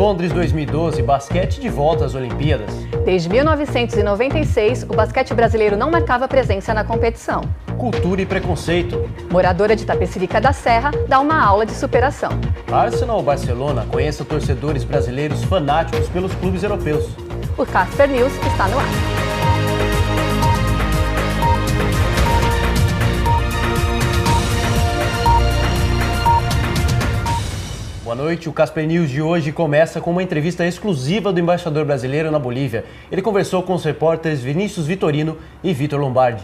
Londres 2012, basquete de volta às Olimpíadas. Desde 1996, o basquete brasileiro não marcava presença na competição. Cultura e preconceito. Moradora de Tapecerica da Serra dá uma aula de superação. Arsenal ou Barcelona, conheça torcedores brasileiros fanáticos pelos clubes europeus. O Casper News está no ar. Boa noite, o Casper News de hoje começa com uma entrevista exclusiva do embaixador brasileiro na Bolívia. Ele conversou com os repórteres Vinícius Vitorino e Vitor Lombardi.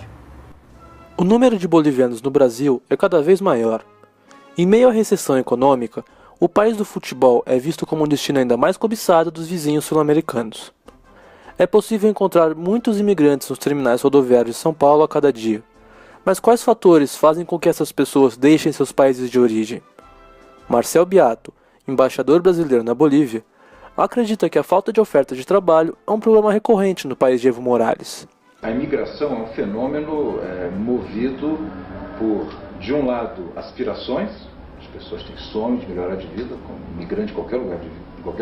O número de bolivianos no Brasil é cada vez maior. Em meio à recessão econômica, o país do futebol é visto como um destino ainda mais cobiçado dos vizinhos sul-americanos. É possível encontrar muitos imigrantes nos terminais rodoviários de São Paulo a cada dia. Mas quais fatores fazem com que essas pessoas deixem seus países de origem? Marcel Beato, embaixador brasileiro na Bolívia, acredita que a falta de oferta de trabalho é um problema recorrente no país de Evo Morales. A imigração é um fenômeno movido por, de um lado, aspirações. As pessoas têm sonhos de melhorar de vida, como imigrante em qualquer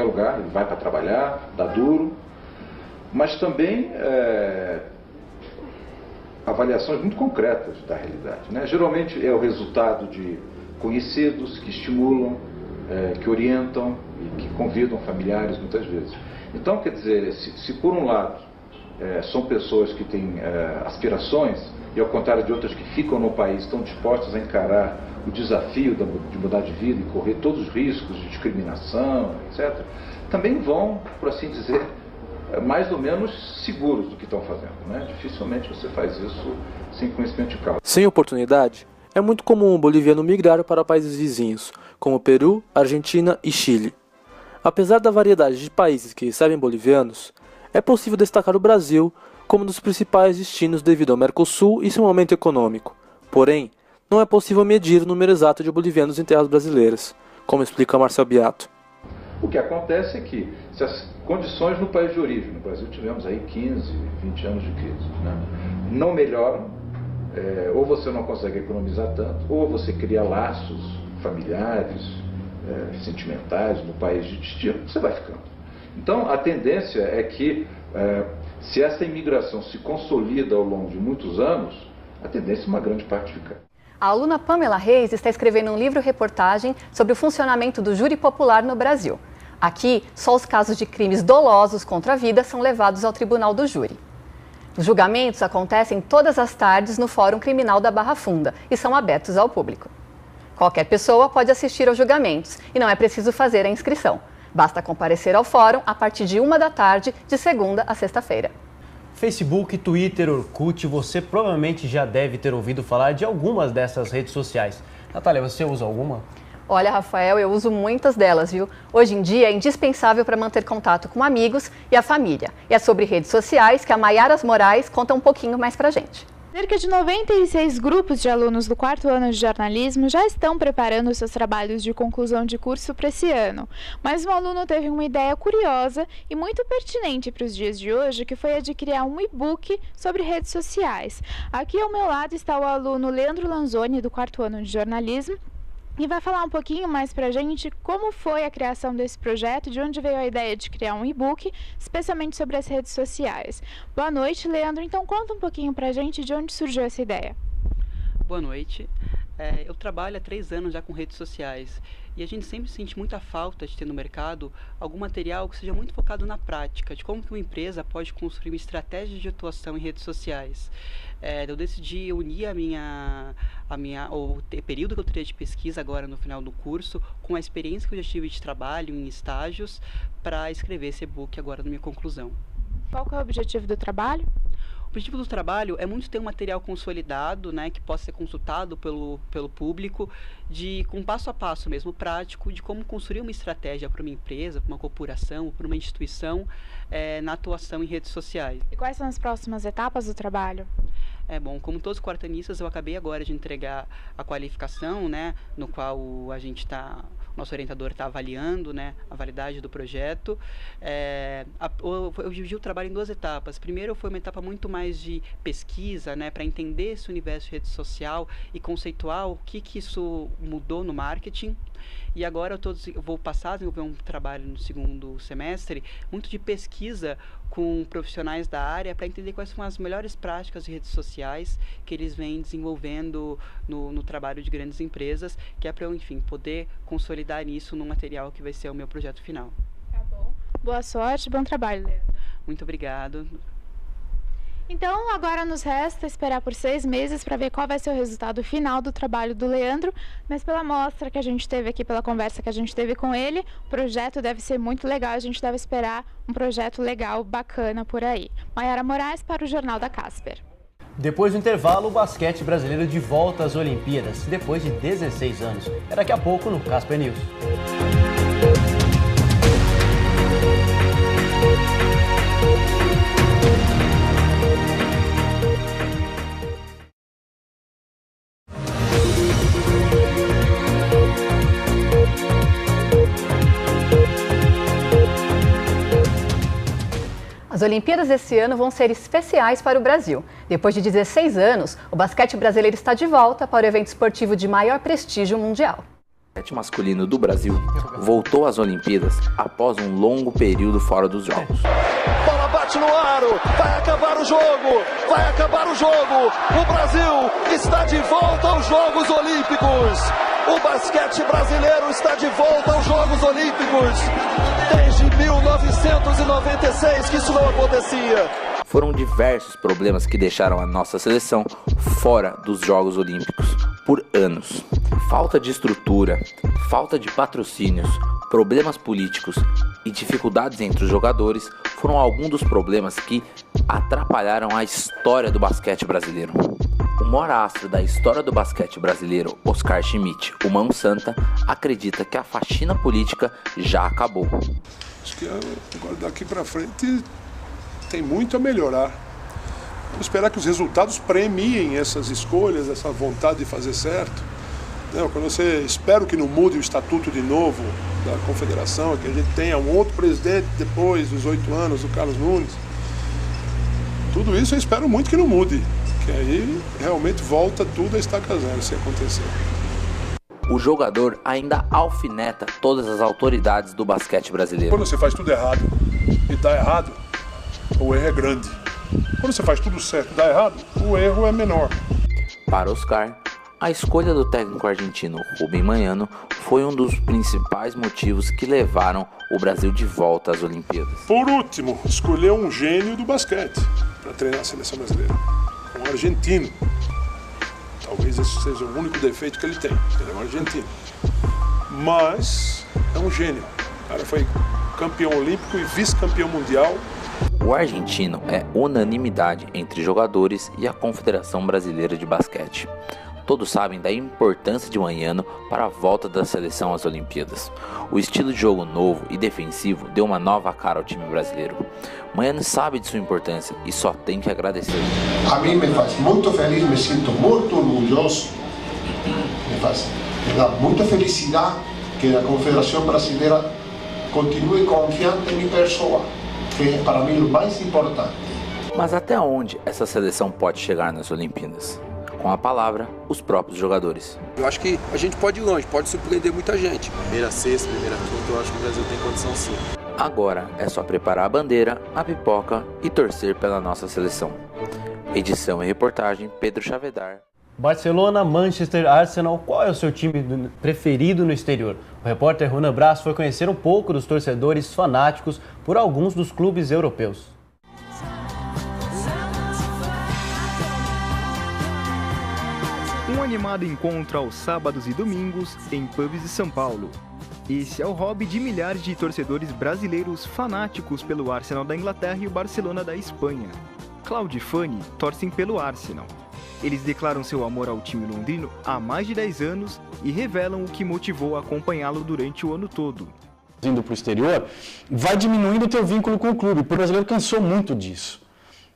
lugar, ele vai para trabalhar, dá duro. Mas também avaliações muito concretas da realidade, né? Geralmente é o resultado de conhecidos que estimulam, que orientam e que convidam familiares muitas vezes. Então, quer dizer, se por um lado são pessoas que têm aspirações e ao contrário de outras que ficam no país estão dispostas a encarar o desafio de mudar de vida e correr todos os riscos de discriminação, etc., também vão, por assim dizer, mais ou menos seguros do que estão fazendo, né? Dificilmente você faz isso sem conhecimento de causa. Sem oportunidade, é muito comum o boliviano migrar para países vizinhos, como Peru, Argentina e Chile. Apesar da variedade de países que recebem bolivianos, é possível destacar o Brasil como um dos principais destinos devido ao Mercosul e seu momento econômico. Porém, não é possível medir o número exato de bolivianos em terras brasileiras, como explica Marcel Beato. O que acontece é que, se as condições no país de origem, no Brasil tivemos aí 15, 20 anos de crise, né, não melhoram, ou você não consegue economizar tanto, ou você cria laços familiares, sentimentais no país de destino, você vai ficando. Então, a tendência é que, se essa imigração se consolida ao longo de muitos anos, a tendência é uma grande parte ficar. A aluna Pamela Reis está escrevendo um livro-reportagem sobre o funcionamento do júri popular no Brasil. Aqui, só os casos de crimes dolosos contra a vida são levados ao tribunal do júri. Os julgamentos acontecem todas as tardes no Fórum Criminal da Barra Funda e são abertos ao público. Qualquer pessoa pode assistir aos julgamentos e não é preciso fazer a inscrição. Basta comparecer ao fórum a partir de 1 da tarde, de segunda a sexta-feira. Facebook, Twitter, Orkut, você provavelmente já deve ter ouvido falar de algumas dessas redes sociais. Natália, você usa alguma? Olha, Rafael, eu uso muitas delas, viu? Hoje em dia é indispensável para manter contato com amigos e a família. E é sobre redes sociais que a Maiara Moraes conta um pouquinho mais pra gente. Cerca de 96 grupos de alunos do 4º ano de jornalismo já estão preparando seus trabalhos de conclusão de curso para esse ano. Mas um aluno teve uma ideia curiosa e muito pertinente para os dias de hoje, que foi a de criar um e-book sobre redes sociais. Aqui ao meu lado está o aluno Leandro Lanzoni, do 4º ano de jornalismo, e vai falar um pouquinho mais pra gente como foi a criação desse projeto, de onde veio a ideia de criar um e-book, especialmente sobre as redes sociais. Boa noite, Leandro. Então conta um pouquinho pra gente de onde surgiu essa ideia. Boa noite. Eu trabalho há 3 anos já com redes sociais e a gente sempre sente muita falta de ter no mercado algum material que seja muito focado na prática, de como que uma empresa pode construir uma estratégia de atuação em redes sociais. Eu decidi unir o período que eu teria de pesquisa agora no final do curso com a experiência que eu já tive de trabalho em estágios para escrever esse e-book agora na minha conclusão. Qual que é o objetivo do trabalho? O objetivo do trabalho é muito ter um material consolidado, né, que possa ser consultado pelo público, com passo a passo mesmo prático, de como construir uma estratégia para uma empresa, para uma corporação, para uma instituição na atuação em redes sociais. E quais são as próximas etapas do trabalho? Bom, como todos os quartanistas, eu acabei agora de entregar a qualificação, né, no qual nosso orientador está avaliando, né, a validade do projeto. Eu dividi o trabalho em 2 etapas. Primeiro foi uma etapa muito mais de pesquisa, né, para entender esse universo de rede social e conceituar o que isso mudou no marketing. E agora eu vou passar a desenvolver um trabalho no segundo semestre, muito de pesquisa com profissionais da área para entender quais são as melhores práticas de redes sociais que eles vêm desenvolvendo no trabalho de grandes empresas, que é para eu, enfim, poder consolidar isso no material que vai ser o meu projeto final. Tá bom. Boa sorte, bom trabalho, Leandro. Muito obrigado. Então, agora nos resta esperar por 6 meses para ver qual vai ser o resultado final do trabalho do Leandro, mas pela amostra que a gente teve aqui, pela conversa que a gente teve com ele, o projeto deve ser muito legal, a gente deve esperar um projeto legal, bacana por aí. Maiara Moraes para o Jornal da Casper. Depois do intervalo, o basquete brasileiro de volta às Olimpíadas, depois de 16 anos. É daqui a pouco no Casper News. As Olimpíadas desse ano vão ser especiais para o Brasil. Depois de 16 anos, o basquete brasileiro está de volta para o evento esportivo de maior prestígio mundial. O basquete masculino do Brasil voltou às Olimpíadas após um longo período fora dos Jogos. Bola bate no aro, vai acabar o jogo, vai acabar o jogo. O Brasil está de volta aos Jogos Olímpicos. O basquete brasileiro está de volta aos Jogos Olímpicos. Desde 1996 que isso não acontecia. Foram diversos problemas que deixaram a nossa seleção fora dos Jogos Olímpicos por anos. Falta de estrutura, falta de patrocínios, problemas políticos e dificuldades entre os jogadores foram alguns dos problemas que atrapalharam a história do basquete brasileiro. O maior astro da história do basquete brasileiro, Oscar Schmidt, o Mão Santa, acredita que a faxina política já acabou. Acho que agora daqui para frente tem muito a melhorar. Vamos esperar que os resultados premiem essas escolhas, essa vontade de fazer certo. Quando você espero que não mude o estatuto de novo da confederação, que a gente tenha um outro presidente depois dos 8 anos, o Carlos Nunes. Tudo isso eu espero muito que não mude, que aí realmente volta tudo a estaca zero se acontecer. O jogador ainda alfineta todas as autoridades do basquete brasileiro. Quando você faz tudo errado e dá errado, o erro é grande. Quando você faz tudo certo e dá errado, o erro é menor. Para Oscar, a escolha do técnico argentino Rubem Manhano foi um dos principais motivos que levaram o Brasil de volta às Olimpíadas. Por último, escolheu um gênio do basquete para treinar a seleção brasileira, um argentino. Talvez esse seja o único defeito que ele tem, ele é um argentino. Mas é um gênio. O cara foi campeão olímpico e vice-campeão mundial. O argentino é unanimidade entre jogadores e a Confederação Brasileira de Basquete. Todos sabem da importância de Manhano para a volta da seleção às Olimpíadas. O estilo de jogo novo e defensivo deu uma nova cara ao time brasileiro. Manhano sabe de sua importância e só tem que agradecer. A mim me faz muito feliz, me sinto muito orgulhoso. Me dá muita felicidade que a Confederação Brasileira continue confiante em minha pessoa, que é para mim o mais importante. Mas até onde essa seleção pode chegar nas Olimpíadas? Com a palavra, os próprios jogadores. Eu acho que a gente pode ir longe, pode surpreender muita gente. Primeira sexta, primeira quinta, eu acho que o Brasil tem condição sim. Agora é só preparar a bandeira, a pipoca e torcer pela nossa seleção. Edição e reportagem, Pedro Chavedar. Barcelona, Manchester, Arsenal, qual é o seu time preferido no exterior? O repórter Ronan Braz foi conhecer um pouco dos torcedores fanáticos por alguns dos clubes europeus. Um animado encontro aos sábados e domingos em pubs de São Paulo. Esse é o hobby de milhares de torcedores brasileiros fanáticos pelo Arsenal da Inglaterra e o Barcelona da Espanha. Cláudio e Fanny torcem pelo Arsenal. Eles declaram seu amor ao time londrino há mais de 10 anos e revelam o que motivou a acompanhá-lo durante o ano todo. Indo para o exterior, vai diminuindo o teu vínculo com o clube. O brasileiro cansou muito disso.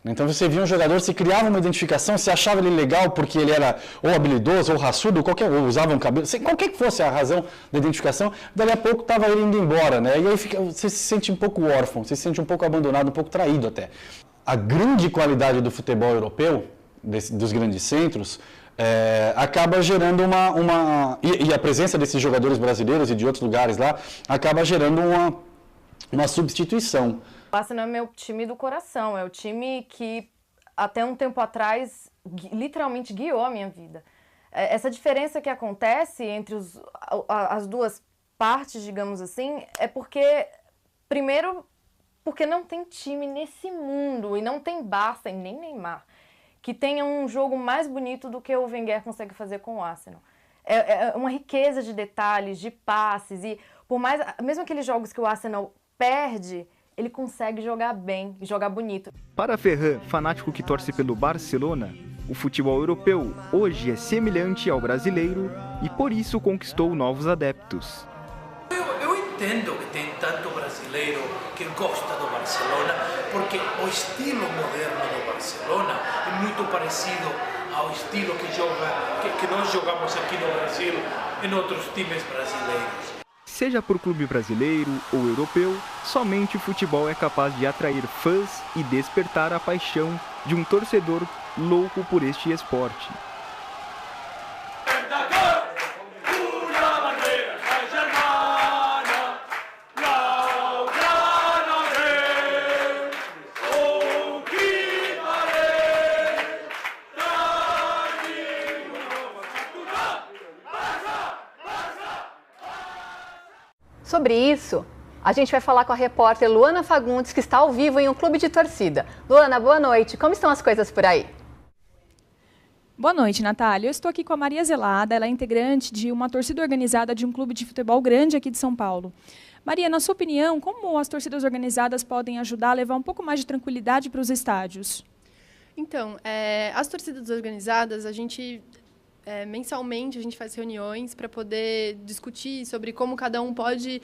Então você via um jogador, você criava uma identificação, você achava ele legal porque ele era ou habilidoso, ou raçudo, ou usava um cabelo, qualquer que fosse a razão da identificação, dali a pouco estava ele indo embora, né? E aí você se sente um pouco órfão, você se sente um pouco abandonado, um pouco traído até. A grande qualidade do futebol europeu, dos grandes centros, acaba gerando e a presença desses jogadores brasileiros e de outros lugares lá acaba gerando uma substituição. O Arsenal é meu time do coração, é o time que até um tempo atrás literalmente guiou a minha vida. Essa diferença que acontece entre as duas partes, digamos assim, é porque, primeiro, porque não tem time nesse mundo, e não tem Barça e nem Neymar, que tenha um jogo mais bonito do que o Wenger consegue fazer com o Arsenal. É uma riqueza de detalhes, de passes, e por mais, mesmo aqueles jogos que o Arsenal perde, ele consegue jogar bem, jogar bonito. Para Ferran, fanático que torce pelo Barcelona, o futebol europeu hoje é semelhante ao brasileiro e por isso conquistou novos adeptos. Eu entendo que tem tanto brasileiro que gosta do Barcelona, porque o estilo moderno do Barcelona é muito parecido ao estilo que nós jogamos aqui no Brasil em outros times brasileiros. Seja por clube brasileiro ou europeu, somente o futebol é capaz de atrair fãs e despertar a paixão de um torcedor louco por este esporte. Sobre isso, a gente vai falar com a repórter Luana Fagundes, que está ao vivo em um clube de torcida. Luana, boa noite. Como estão as coisas por aí? Boa noite, Natália. Eu estou aqui com a Maria Zelada, ela é integrante de uma torcida organizada de um clube de futebol grande aqui de São Paulo. Maria, na sua opinião, como as torcidas organizadas podem ajudar a levar um pouco mais de tranquilidade para os estádios? Então, as torcidas organizadas, mensalmente a gente faz reuniões para poder discutir sobre como cada um pode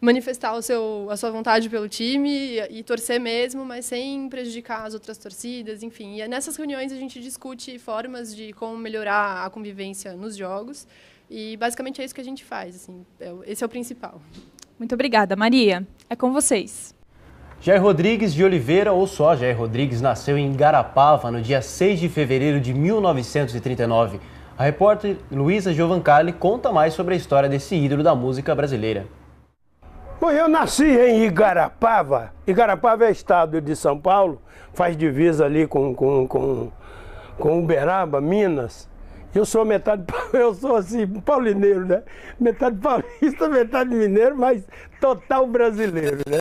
manifestar a sua vontade pelo time e torcer mesmo, mas sem prejudicar as outras torcidas, enfim. E nessas reuniões a gente discute formas de como melhorar a convivência nos jogos e basicamente é isso que a gente faz, assim, esse é o principal. Muito obrigada, Maria. É com vocês. Jair Rodrigues de Oliveira, ou só Jair Rodrigues, nasceu em Igarapava no dia 6 de fevereiro de 1939. A repórter Luísa Giovancarli conta mais sobre a história desse ídolo da música brasileira. Bom, eu nasci em Igarapava. Igarapava é estado de São Paulo, faz divisa ali com Uberaba, Minas. Eu sou assim, paulineiro, né? Metade paulista, metade mineiro, mas total brasileiro, né?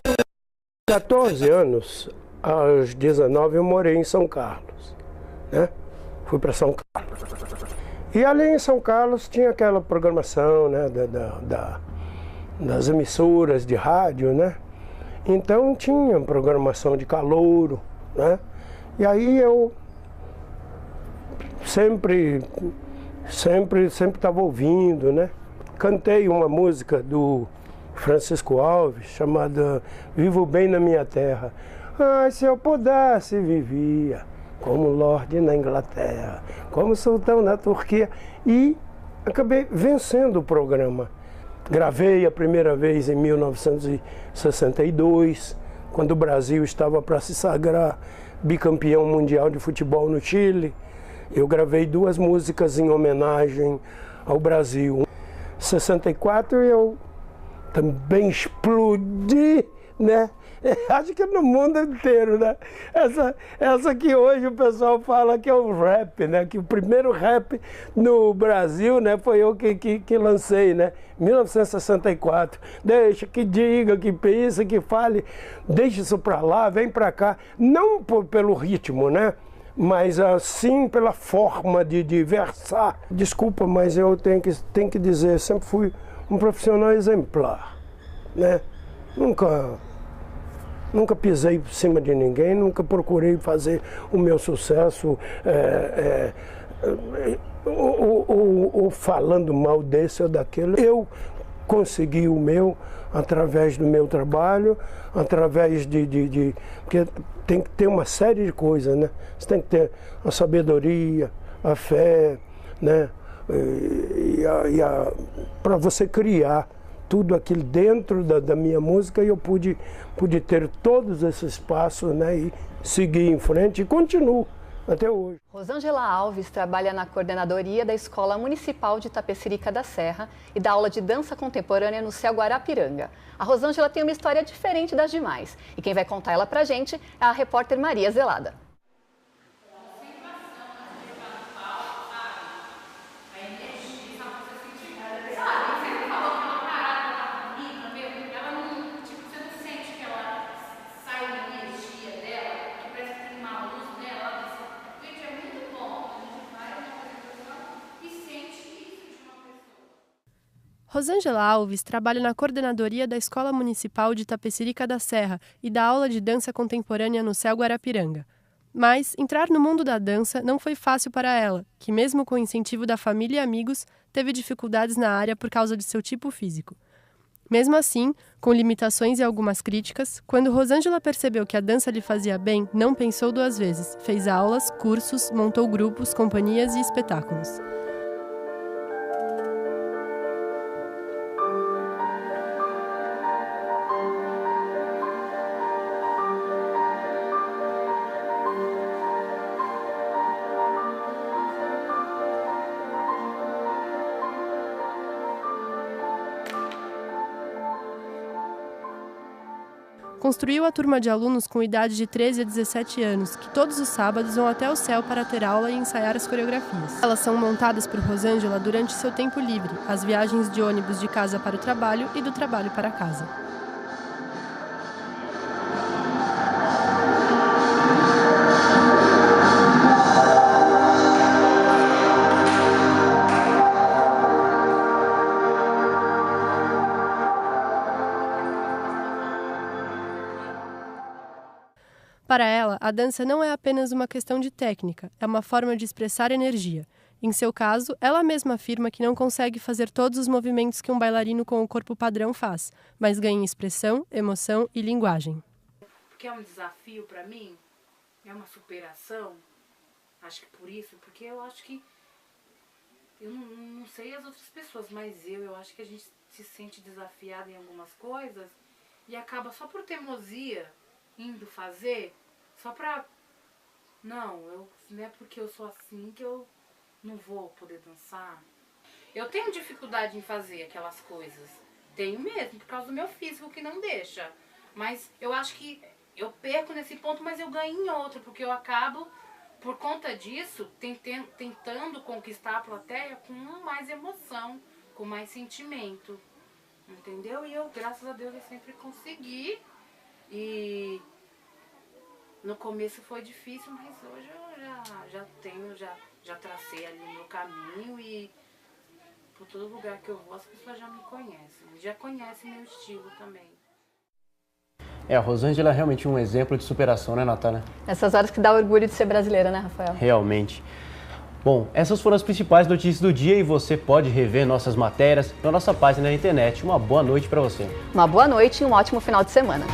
14 anos, aos 19 eu morei em São Carlos, né? Fui para São Carlos. E ali em São Carlos tinha aquela programação, né, das emissoras de rádio, né? Então tinha programação de calouro, né? E aí eu sempre estava ouvindo, né? Cantei uma música do Francisco Alves chamada Vivo Bem na Minha Terra. Ai, se eu pudesse vivia como Lorde na Inglaterra, como Sultão na Turquia, e acabei vencendo o programa. Gravei a primeira vez em 1962, quando o Brasil estava para se sagrar bicampeão mundial de futebol no Chile. Eu gravei 2 músicas em homenagem ao Brasil. Em 64 eu também explodi, né? Acho que no mundo inteiro, né? Essa que hoje o pessoal fala que é o rap, né? Que o primeiro rap no Brasil, né? Foi eu que lancei, né? 1964. Deixa que diga, que pense, que fale, deixa isso pra lá, vem pra cá. Não pelo ritmo, né? Mas assim pela forma de versar. Desculpa, mas eu tenho que dizer, sempre fui um profissional exemplar, né? Nunca pisei por cima de ninguém, nunca procurei fazer o meu sucesso ou falando mal desse ou daquele. Eu consegui o meu através do meu trabalho, através porque tem que ter uma série de coisas, né? Você tem que ter a sabedoria, a fé, né? Para você criar tudo aquilo dentro da minha música, e eu pude ter todos esses passos, né, e seguir em frente, e continuo até hoje. Rosângela Alves trabalha na coordenadoria da Escola Municipal de Itapecerica da Serra e dá aula de dança contemporânea no Céu Guarapiranga. A Rosângela tem uma história diferente das demais e quem vai contar ela pra gente é a repórter Maria Zelada. Rosângela Alves trabalha na coordenadoria da Escola Municipal de Itapecerica da Serra e dá aula de dança contemporânea no Céu Guarapiranga. Mas entrar no mundo da dança não foi fácil para ela, que mesmo com o incentivo da família e amigos, teve dificuldades na área por causa de seu tipo físico. Mesmo assim, com limitações e algumas críticas, quando Rosângela percebeu que a dança lhe fazia bem, não pensou duas vezes. Fez aulas, cursos, montou grupos, companhias e espetáculos. Construiu a turma de alunos com idade de 13 a 17 anos, que todos os sábados vão até o céu para ter aula e ensaiar as coreografias. Elas são montadas por Rosângela durante seu tempo livre, as viagens de ônibus de casa para o trabalho e do trabalho para casa. Para ela, a dança não é apenas uma questão de técnica, é uma forma de expressar energia. Em seu caso, ela mesma afirma que não consegue fazer todos os movimentos que um bailarino com o corpo padrão faz, mas ganha em expressão, emoção e linguagem. Porque é um desafio para mim, é uma superação, acho que por isso, porque eu acho que, eu não sei as outras pessoas, mas eu acho que a gente se sente desafiada em algumas coisas e acaba só por teimosia indo fazer, só pra... Não é porque eu sou assim que eu não vou poder dançar. Eu tenho dificuldade em fazer aquelas coisas. Tenho mesmo, por causa do meu físico que não deixa. Mas eu acho que eu perco nesse ponto, mas eu ganho em outro, porque eu acabo, por conta disso, tentando conquistar a plateia com mais emoção, com mais sentimento. Entendeu? E eu, graças a Deus, eu sempre consegui. E no começo foi difícil, mas hoje eu já tracei ali o meu caminho e por todo lugar que eu vou as pessoas já me conhecem, já conhecem meu estilo também. A Rosângela é realmente um exemplo de superação, né, Natália? Nessas horas que dá orgulho de ser brasileira, né, Rafael? Realmente. Bom, essas foram as principais notícias do dia e você pode rever nossas matérias na nossa página na internet. Uma boa noite para você. Uma boa noite e um ótimo final de semana.